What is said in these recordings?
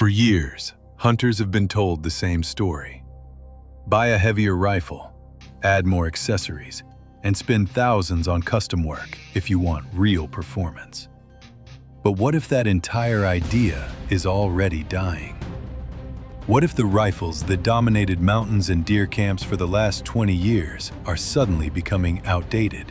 For years, hunters have been told the same story. Buy a heavier rifle, add more accessories, and spend thousands on custom work if you want real performance. But what if that entire idea is already dying? What if the rifles that dominated mountains and deer camps for the last 20 years are suddenly becoming outdated?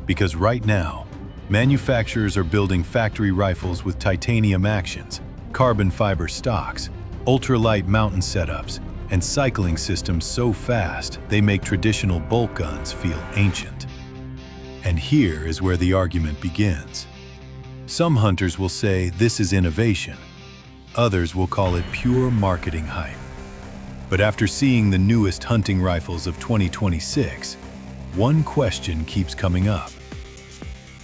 Because right now, manufacturers are building factory rifles with titanium actions, carbon fiber stocks, ultralight mountain setups, and cycling systems so fast they make traditional bolt guns feel ancient. And here is where the argument begins. Some hunters will say this is innovation. Others will call it pure marketing hype. But after seeing the newest hunting rifles of 2026, one question keeps coming up.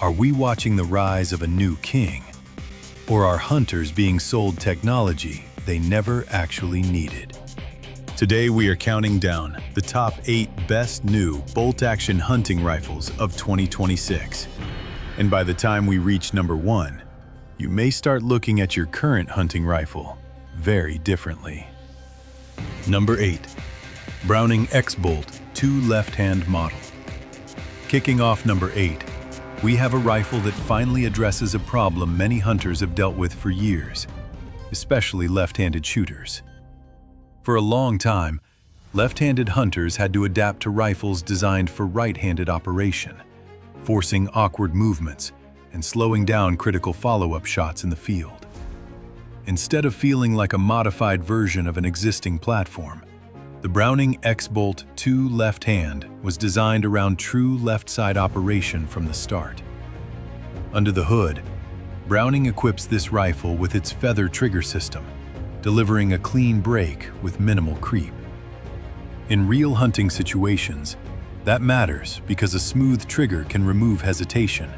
Are we watching the rise of a new king? Or are hunters being sold technology they never actually needed? Today we are counting down the top 8 best new bolt-action hunting rifles of 2026. And by the time we reach number 1, you may start looking at your current hunting rifle very differently. Number 8. Browning X-Bolt 2 left-hand model. Kicking off number 8, we have a rifle that finally addresses a problem many hunters have dealt with for years, especially left-handed shooters. For a long time, left-handed hunters had to adapt to rifles designed for right-handed operation, forcing awkward movements and slowing down critical follow-up shots in the field. Instead of feeling like a modified version of an existing platform, the Browning X-Bolt 2 left-hand was designed around true left-side operation from the start. Under the hood, Browning equips this rifle with its feather trigger system, delivering a clean break with minimal creep. In real hunting situations, that matters because a smooth trigger can remove hesitation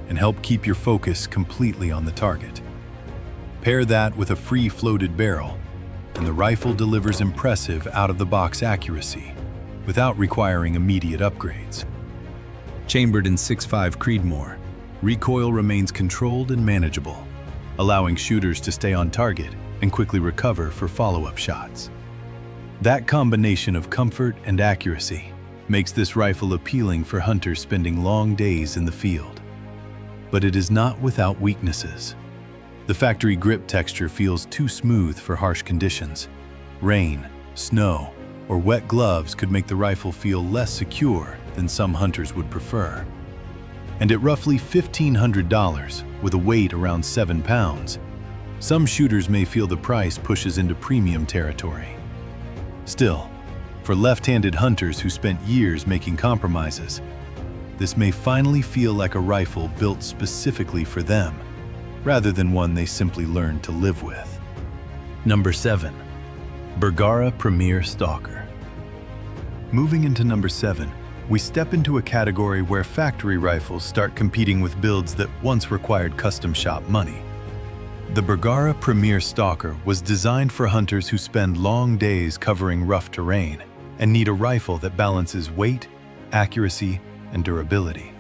and help keep your focus completely on the target. Pair that with a free-floated barrel, and the rifle delivers impressive out-of-the-box accuracy without requiring immediate upgrades. Chambered in 6.5 Creedmoor, recoil remains controlled and manageable, allowing shooters to stay on target and quickly recover for follow-up shots. That combination of comfort and accuracy makes this rifle appealing for hunters spending long days in the field. But it is not without weaknesses. The factory grip texture feels too smooth for harsh conditions. Rain, snow, or wet gloves could make the rifle feel less secure than some hunters would prefer. And at roughly $1,500, with a weight around 7 pounds, some shooters may feel the price pushes into premium territory. Still, for left-handed hunters who spent years making compromises, this may finally feel like a rifle built specifically for them, rather than one they simply learned to live with. Number 7. Bergara Premier Stalker. Moving into number 7, we step into a category where factory rifles start competing with builds that once required custom shop money. The Bergara Premier Stalker was designed for hunters who spend long days covering rough terrain and need a rifle that balances weight, accuracy, and durability.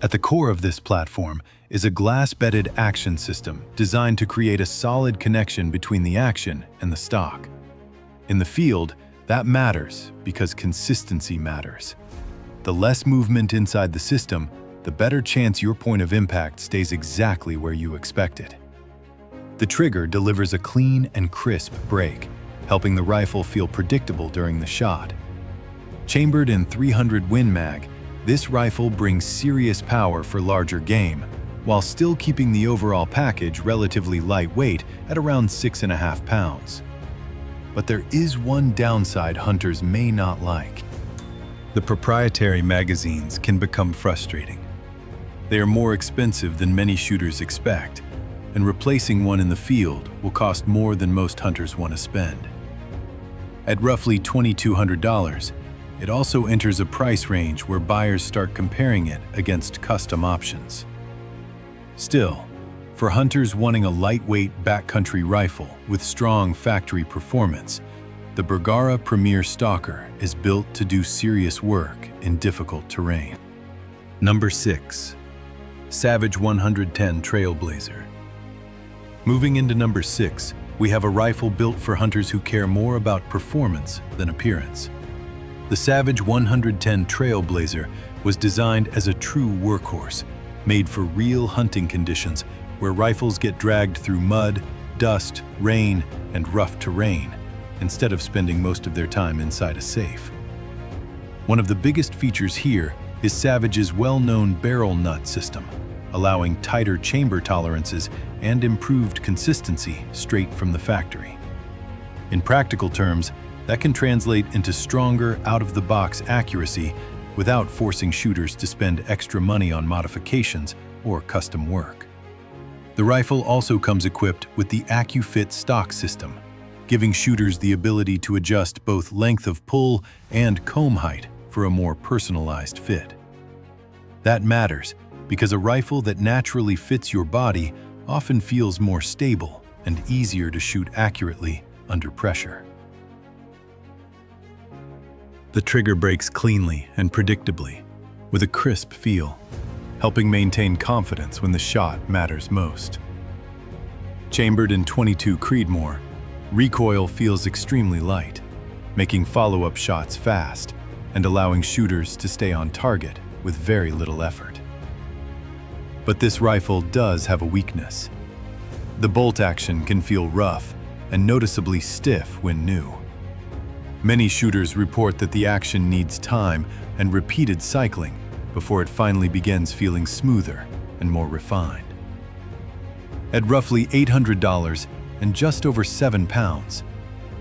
At the core of this platform is a glass-bedded action system designed to create a solid connection between the action and the stock. In the field, that matters because consistency matters. The less movement inside the system, the better chance your point of impact stays exactly where you expect it. The trigger delivers a clean and crisp break, helping the rifle feel predictable during the shot. Chambered in 300 Win Mag, this rifle brings serious power for larger game, while still keeping the overall package relatively lightweight at around 6.5 pounds. But there is one downside hunters may not like. The proprietary magazines can become frustrating. They are more expensive than many shooters expect, and replacing one in the field will cost more than most hunters want to spend. At roughly $2,200, it also enters a price range where buyers start comparing it against custom options. Still, for hunters wanting a lightweight backcountry rifle with strong factory performance, the Bergara Premier Stalker is built to do serious work in difficult terrain. Number 6. Savage 110 Trailblazer. Moving into number 6, we have a rifle built for hunters who care more about performance than appearance. The Savage 110 Trailblazer was designed as a true workhorse, made for real hunting conditions where rifles get dragged through mud, dust, rain, and rough terrain, instead of spending most of their time inside a safe. One of the biggest features here is Savage's well-known barrel nut system, allowing tighter chamber tolerances and improved consistency straight from the factory. In practical terms, that can translate into stronger, out-of-the-box accuracy without forcing shooters to spend extra money on modifications or custom work. The rifle also comes equipped with the AccuFit stock system, giving shooters the ability to adjust both length of pull and comb height for a more personalized fit. That matters because a rifle that naturally fits your body often feels more stable and easier to shoot accurately under pressure. The trigger breaks cleanly and predictably, with a crisp feel, helping maintain confidence when the shot matters most. Chambered in .22 Creedmoor, recoil feels extremely light, making follow-up shots fast and allowing shooters to stay on target with very little effort. But this rifle does have a weakness. The bolt action can feel rough and noticeably stiff when new. Many shooters report that the action needs time and repeated cycling before it finally begins feeling smoother and more refined. At roughly $800 and just over 7 pounds,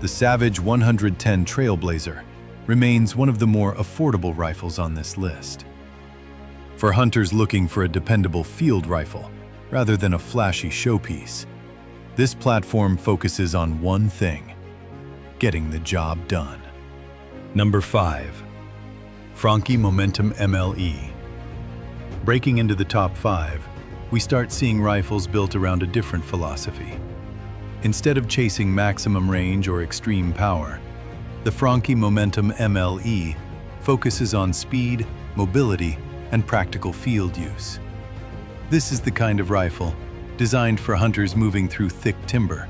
the Savage 110 Trailblazer remains one of the more affordable rifles on this list. For hunters looking for a dependable field rifle rather than a flashy showpiece, this platform focuses on one thing: getting the job done. Number 5. Franchi Momentum MLE. Breaking into the top 5, we start seeing rifles built around a different philosophy. Instead of chasing maximum range or extreme power, the Franchi Momentum MLE focuses on speed, mobility, and practical field use. This is the kind of rifle designed for hunters moving through thick timber,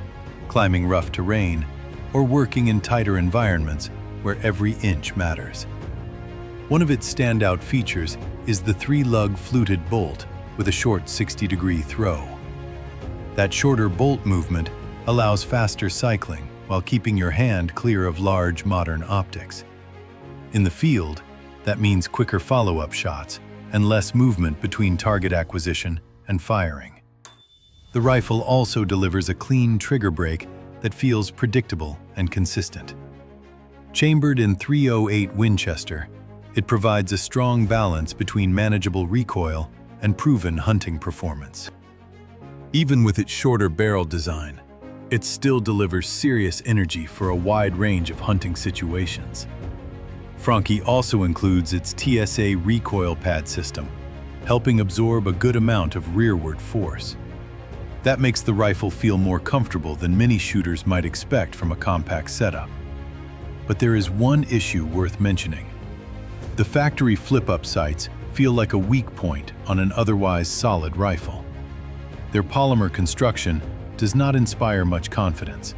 climbing rough terrain, or working in tighter environments where every inch matters. One of its standout features is the 3-lug fluted bolt with a short 60-degree throw. That shorter bolt movement allows faster cycling while keeping your hand clear of large modern optics. In the field, that means quicker follow-up shots and less movement between target acquisition and firing. The rifle also delivers a clean trigger break that feels predictable and consistent. Chambered in .308 Winchester, it provides a strong balance between manageable recoil and proven hunting performance. Even with its shorter barrel design, it still delivers serious energy for a wide range of hunting situations. Franchi also includes its TSA recoil pad system, helping absorb a good amount of rearward force. That makes the rifle feel more comfortable than many shooters might expect from a compact setup. But there is one issue worth mentioning. The factory flip-up sights feel like a weak point on an otherwise solid rifle. Their polymer construction does not inspire much confidence,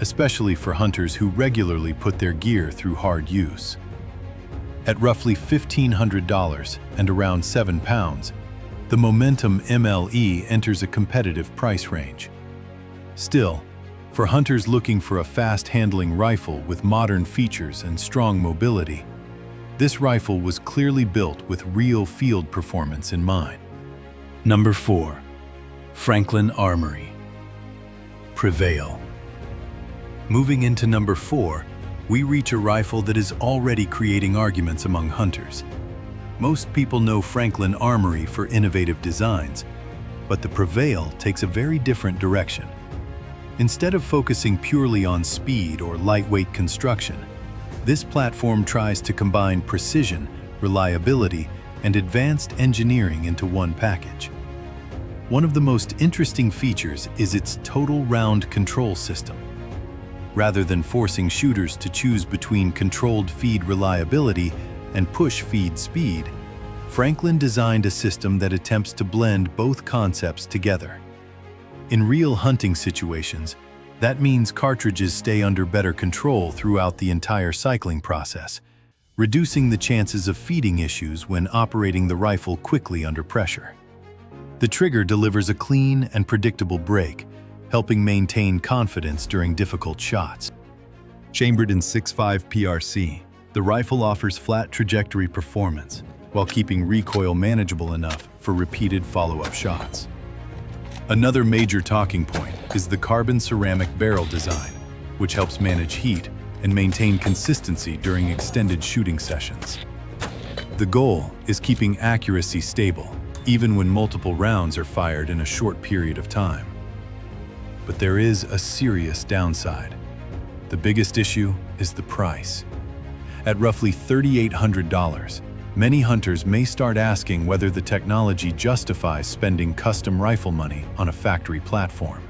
especially for hunters who regularly put their gear through hard use. At roughly $1,500 and around 7 pounds, the Momentum MLE enters a competitive price range. Still, for hunters looking for a fast-handling rifle with modern features and strong mobility, this rifle was clearly built with real field performance in mind. Number 4. Franklin Armory. Prevail. Moving into number 4, we reach a rifle that is already creating arguments among hunters. Most people know Franklin Armory for innovative designs, but the Prevail takes a very different direction. Instead of focusing purely on speed or lightweight construction, this platform tries to combine precision, reliability, and advanced engineering into one package. One of the most interesting features is its total round control system. Rather than forcing shooters to choose between controlled feed reliability and push feed speed, Franklin designed a system that attempts to blend both concepts together. In real hunting situations, That means cartridges stay under better control throughout the entire cycling process, reducing the chances of feeding issues when operating the rifle quickly under pressure. The trigger delivers a clean and predictable break, helping maintain confidence during difficult shots. Chambered in 6.5 PRC, the rifle offers flat trajectory performance while keeping recoil manageable enough for repeated follow-up shots. Another major talking point is the carbon ceramic barrel design, which helps manage heat and maintain consistency during extended shooting sessions. The goal is keeping accuracy stable, even when multiple rounds are fired in a short period of time. But there is a serious downside. The biggest issue is the price. At roughly $3,800, many hunters may start asking whether the technology justifies spending custom rifle money on a factory platform.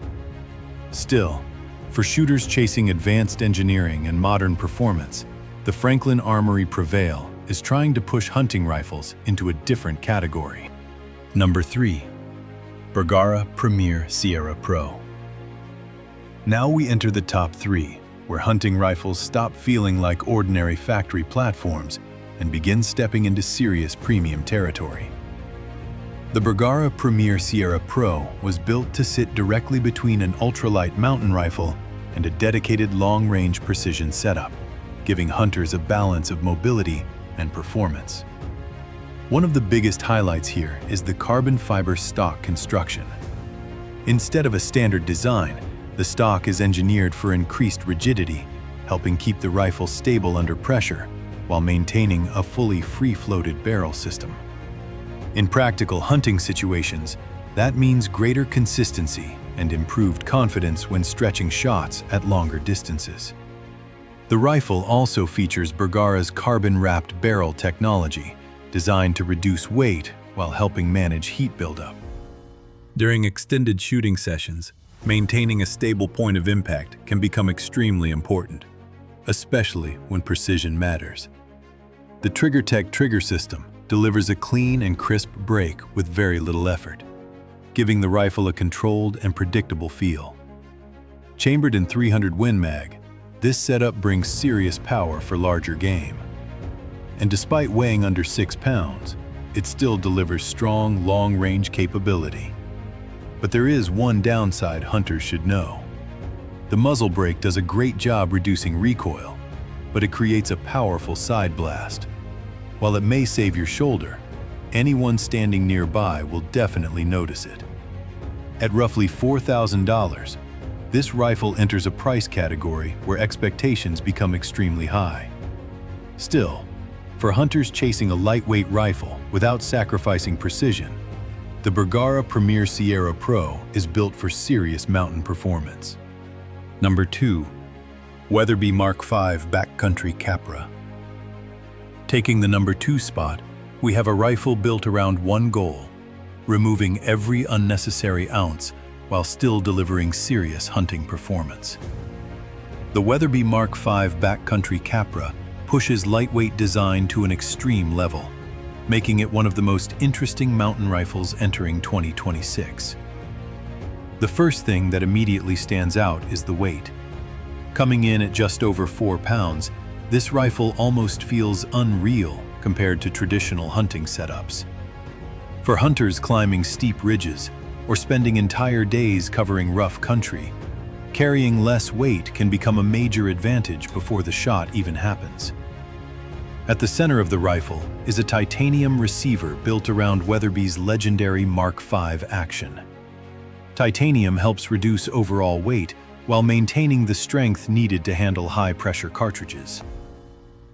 Still, for shooters chasing advanced engineering and modern performance, the Franklin Armory Prevail is trying to push hunting rifles into a different category. Number 3. Bergara Premier Sierra Pro. Now we enter the top 3, where hunting rifles stop feeling like ordinary factory platforms and begin stepping into serious premium territory. The Bergara Premier Sierra Pro was built to sit directly between an ultralight mountain rifle and a dedicated long-range precision setup, giving hunters a balance of mobility and performance. One of the biggest highlights here is the carbon fiber stock construction. Instead of a standard design, the stock is engineered for increased rigidity, helping keep the rifle stable under pressure while maintaining a fully free-floated barrel system. In practical hunting situations, that means greater consistency and improved confidence when stretching shots at longer distances. The rifle also features Bergara's carbon-wrapped barrel technology, designed to reduce weight while helping manage heat buildup. During extended shooting sessions, maintaining a stable point of impact can become extremely important, especially when precision matters. The TriggerTech trigger system delivers a clean and crisp break with very little effort, giving the rifle a controlled and predictable feel. Chambered in 300 Win Mag, this setup brings serious power for larger game. And despite weighing under 6 pounds, it still delivers strong, long-range capability. But there is one downside hunters should know. The muzzle brake does a great job reducing recoil, but it creates a powerful side blast. While it may save your shoulder, anyone standing nearby will definitely notice it. At roughly $4,000, this rifle enters a price category where expectations become extremely high. Still, for hunters chasing a lightweight rifle without sacrificing precision, the Bergara Premier Sierra Pro is built for serious mountain performance. Number 2. Weatherby Mark V Backcountry Capra. Taking the number 2 spot, we have a rifle built around one goal: removing every unnecessary ounce while still delivering serious hunting performance. The Weatherby Mark V Backcountry Capra pushes lightweight design to an extreme level, making it one of the most interesting mountain rifles entering 2026. The first thing that immediately stands out is the weight. Coming in at just over 4 pounds, this rifle almost feels unreal compared to traditional hunting setups. For hunters climbing steep ridges or spending entire days covering rough country, carrying less weight can become a major advantage before the shot even happens. At the center of the rifle is a titanium receiver built around Weatherby's legendary Mark V action. Titanium helps reduce overall weight while maintaining the strength needed to handle high-pressure cartridges.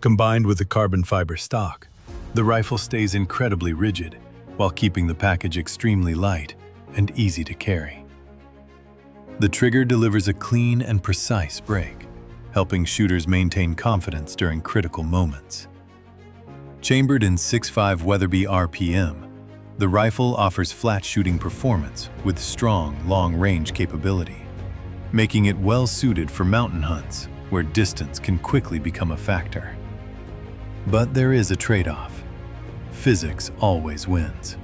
Combined with the carbon fiber stock, the rifle stays incredibly rigid while keeping the package extremely light and easy to carry. The trigger delivers a clean and precise break, helping shooters maintain confidence during critical moments. Chambered in 6.5 Weatherby RPM, the rifle offers flat shooting performance with strong, long-range capability, making it well-suited for mountain hunts where distance can quickly become a factor. But there is a trade-off. Physics always wins.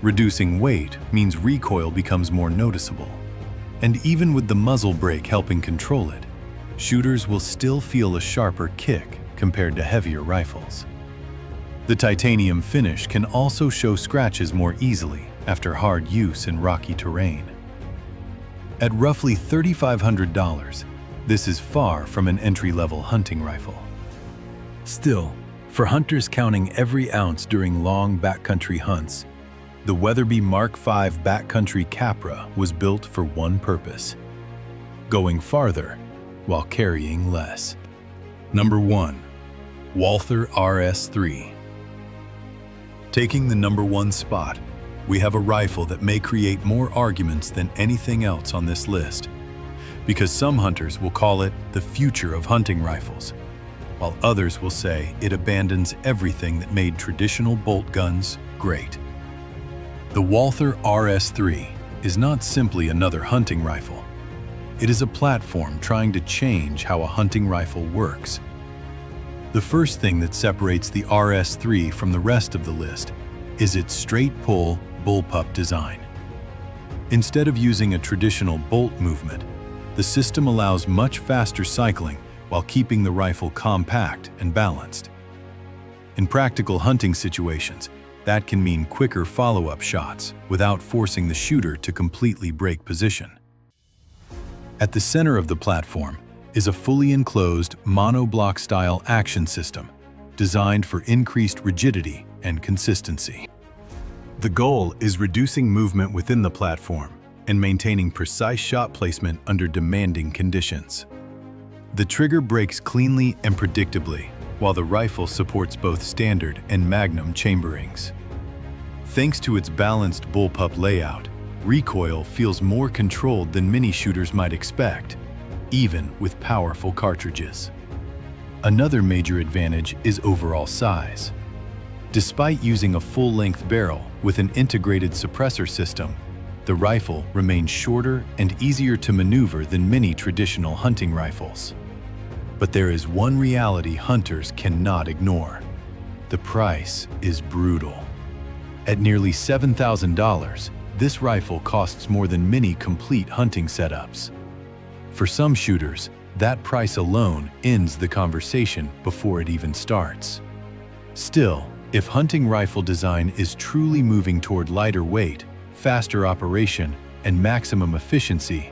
Reducing weight means recoil becomes more noticeable, And even with the muzzle brake helping control it, shooters will still feel a sharper kick compared to heavier rifles. The titanium finish can also show scratches more easily after hard use in rocky terrain. At roughly $3,500, this is far from an entry-level hunting rifle. Still, for hunters counting every ounce during long backcountry hunts, the Weatherby Mark V Backcountry Capra was built for one purpose: going farther while carrying less. Number 1. Walther RS3. Taking the number 1 spot, we have a rifle that may create more arguments than anything else on this list, because some hunters will call it the future of hunting rifles, while others will say it abandons everything that made traditional bolt guns great. The Walther RS3 is not simply another hunting rifle. It is a platform trying to change how a hunting rifle works. The first thing that separates the RS3 from the rest of the list is its straight-pull bullpup design. Instead of using a traditional bolt movement, the system allows much faster cycling while keeping the rifle compact and balanced. In practical hunting situations, that can mean quicker follow-up shots without forcing the shooter to completely break position. At the center of the platform is a fully enclosed monoblock-style action system designed for increased rigidity and consistency. The goal is reducing movement within the platform and maintaining precise shot placement under demanding conditions. The trigger breaks cleanly and predictably, while the rifle supports both standard and magnum chamberings. Thanks to its balanced bullpup layout, recoil feels more controlled than many shooters might expect, even with powerful cartridges. Another major advantage is overall size. Despite using a full-length barrel with an integrated suppressor system, the rifle remains shorter and easier to maneuver than many traditional hunting rifles. But there is one reality hunters cannot ignore. The price is brutal. At nearly $7,000, this rifle costs more than many complete hunting setups. For some shooters, that price alone ends the conversation before it even starts. Still, if hunting rifle design is truly moving toward lighter weight, faster operation, and maximum efficiency,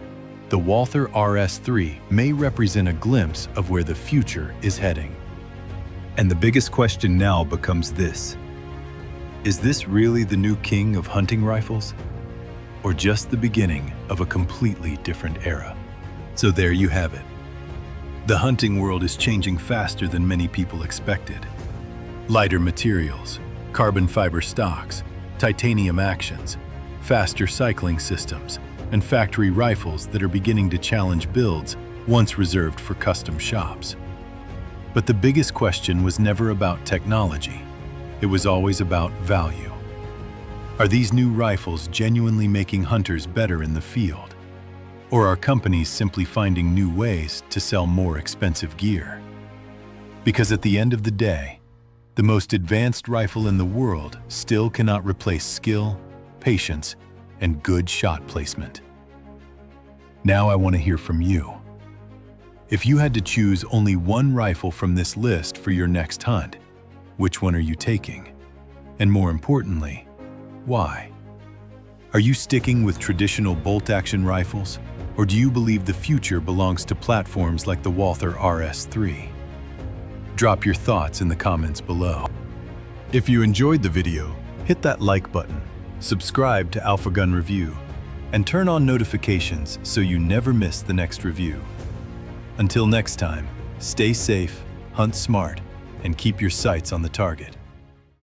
the Walther RS3 may represent a glimpse of where the future is heading. And the biggest question now becomes this: is this really the new king of hunting rifles? Or just the beginning of a completely different era? So there you have it. The hunting world is changing faster than many people expected. Lighter materials, carbon fiber stocks, titanium actions, faster cycling systems, and factory rifles that are beginning to challenge builds once reserved for custom shops. But the biggest question was never about technology. It was always about value. Are these new rifles genuinely making hunters better in the field? Or are companies simply finding new ways to sell more expensive gear? Because at the end of the day, the most advanced rifle in the world still cannot replace skill, patience, and good shot placement. Now I want to hear from you. If you had to choose only one rifle from this list for your next hunt, which one are you taking? And more importantly, why? Are you sticking with traditional bolt-action rifles, or do you believe the future belongs to platforms like the Walther RS3? Drop your thoughts in the comments below. If you enjoyed the video, hit that like button, subscribe to Alpha Gunreview, and turn on notifications so you never miss the next review. Until next time, stay safe, hunt smart, and keep your sights on the target.